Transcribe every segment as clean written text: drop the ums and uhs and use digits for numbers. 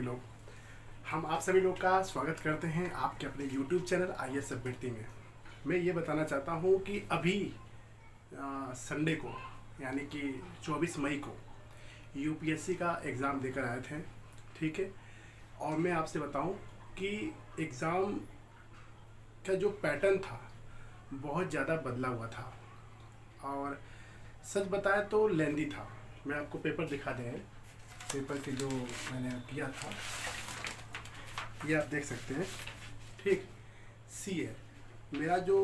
सभी लोग। हम आप सभी लोग का स्वागत करते हैं आपके अपने YouTube चैनल IAS अभ्यर्थी में। मैं ये बताना चाहता हूँ कि अभी संडे को यानी कि 24 मई को UPSC का एग्ज़ाम देकर आए थे, ठीक है। और मैं आपसे बताऊँ कि एग्ज़ाम का जो पैटर्न था बहुत ज़्यादा बदला हुआ था और सच बताएं तो लेंदी था। मैं आपको पेपर दिखा दें, पेपर के जो मैंने किया था ये आप देख सकते हैं, ठीक। सी है मेरा जो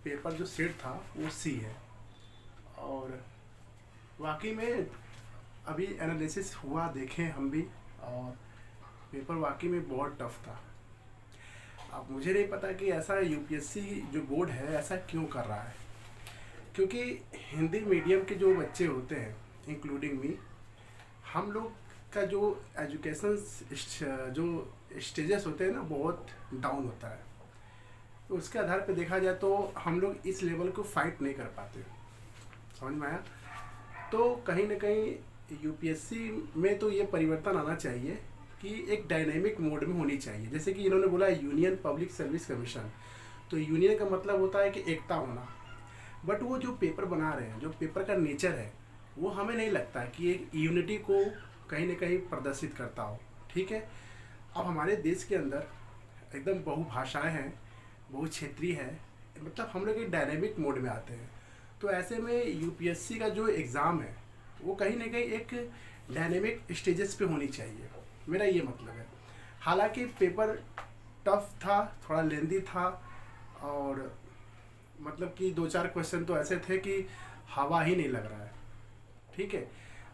पेपर जो सेट था वो सी है और वाकई में अभी एनालिसिस हुआ, देखें हम भी, और पेपर वाकई में बहुत टफ था। अब मुझे नहीं पता कि ऐसा UPSC जो बोर्ड है ऐसा क्यों कर रहा है, क्योंकि हिंदी मीडियम के जो बच्चे होते हैं इंक्लूडिंग मी, हम लोग का जो एजुकेशन जो स्टेजेस होते हैं ना बहुत डाउन होता है। तो उसके आधार पर देखा जाए तो हम लोग इस लेवल को फाइट नहीं कर पाते, समझ में आया। तो कहीं ना कहीं UPSC में तो ये परिवर्तन आना चाहिए कि एक डायनेमिक मोड में होनी चाहिए। जैसे कि इन्होंने बोला यूनियन पब्लिक सर्विस कमीशन, तो यूनियन का मतलब होता है कि एकता होना, बट वो जो पेपर बना रहे हैं, जो पेपर का नेचर है, वो हमें नहीं लगता कि एक यूनिटी को कहीं ना कहीं प्रदर्शित करता हो, ठीक है। अब हमारे देश के अंदर एकदम बहुभाषाएं हैं, बहुक्षेत्रीय है, मतलब हम लोग एक डायनेमिक मोड में आते हैं। तो ऐसे में UPSC का जो एग्ज़ाम है वो कहीं ना कहीं एक डायनेमिक स्टेजेस पे होनी चाहिए, मेरा ये मतलब है। हालांकि पेपर टफ था, थोड़ा लेंदी था और मतलब कि 2-4 क्वेश्चन तो ऐसे थे कि हवा ही नहीं लग रहा है, ठीक है।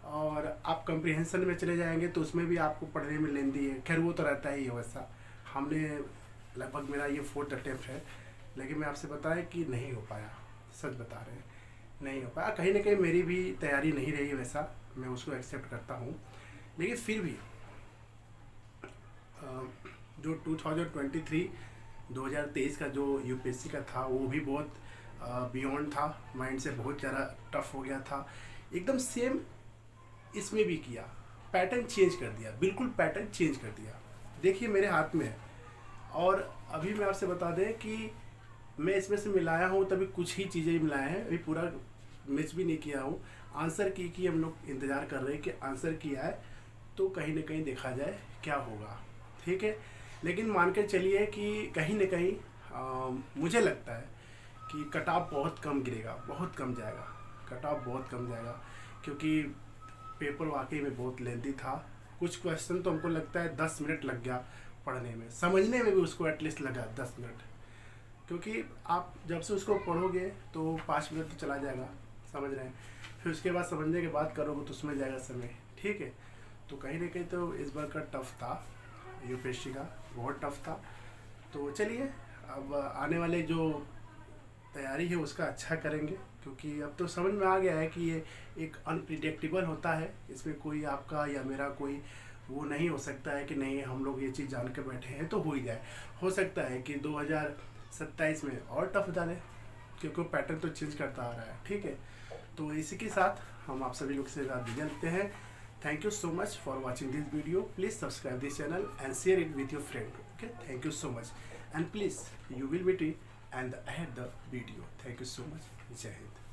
और आप कंप्रीहेंशन में चले जाएंगे तो उसमें भी आपको पढ़ने में लेंदी है, खैर वो तो रहता ही है वैसा। हमने लगभग मेरा ये 4th अटेम्प्ट है, लेकिन मैं आपसे बताएं कि नहीं हो पाया, सच बता रहे हैं, नहीं हो पाया। कहीं ना कहीं मेरी भी तैयारी नहीं रही वैसा, मैं उसको एक्सेप्ट करता हूँ। लेकिन फिर भी जो 2023 का जो UPSC का था वो भी बहुत बियॉन्ड था, माइंड से बहुत ज़्यादा टफ हो गया था। एकदम सेम इसमें भी किया, पैटर्न चेंज कर दिया, बिल्कुल पैटर्न चेंज कर दिया। देखिए मेरे हाथ में है और अभी मैं आपसे बता दें कि मैं इसमें से मिलाया हूँ तभी कुछ ही चीज़ें मिलाए हैं, अभी पूरा मिस भी नहीं किया हूँ। आंसर की हम लोग इंतज़ार कर रहे हैं कि आंसर किया है तो कहीं ना कहीं देखा जाए क्या होगा, ठीक है। लेकिन मान के चलिए कि कहीं ना कहीं मुझे लगता है कि कट ऑफ बहुत कम गिरेगा, बहुत कम जाएगा, कट ऑफ बहुत कम जाएगा, क्योंकि पेपर वाकई में बहुत लेंथी था। कुछ क्वेश्चन तो हमको लगता है 10 मिनट लग गया पढ़ने में, समझने में भी उसको एटलीस्ट लगा 10 मिनट, क्योंकि आप जब से उसको पढ़ोगे तो 5 मिनट तो चला जाएगा, समझ रहे हैं। फिर उसके बाद समझने के बाद करोगे तो उसमें जाएगा समय, ठीक है। तो कहीं ना कहीं तो इस बार का टफ था, UPSC का बहुत टफ था। तो चलिए अब आने वाले जो तैयारी है उसका अच्छा करेंगे, क्योंकि अब तो समझ में आ गया है कि ये एक अनप्रिडिक्टेबल होता है, इसमें कोई आपका या मेरा कोई वो नहीं हो सकता है कि नहीं हम लोग ये चीज़ जान के बैठे हैं तो हो ही जाए। हो सकता है कि 2027 में और टफ डाले, क्योंकि पैटर्न तो चेंज करता आ रहा है, ठीक है। तो इसी के साथ हम आप सभी लोग से विदा लेते हैं। Thank you so much for watching this video. Please subscribe this channel and share it with your friend. Okay, thank you so much. And please, you will be and add the video. Thank you so much. Jai Hind.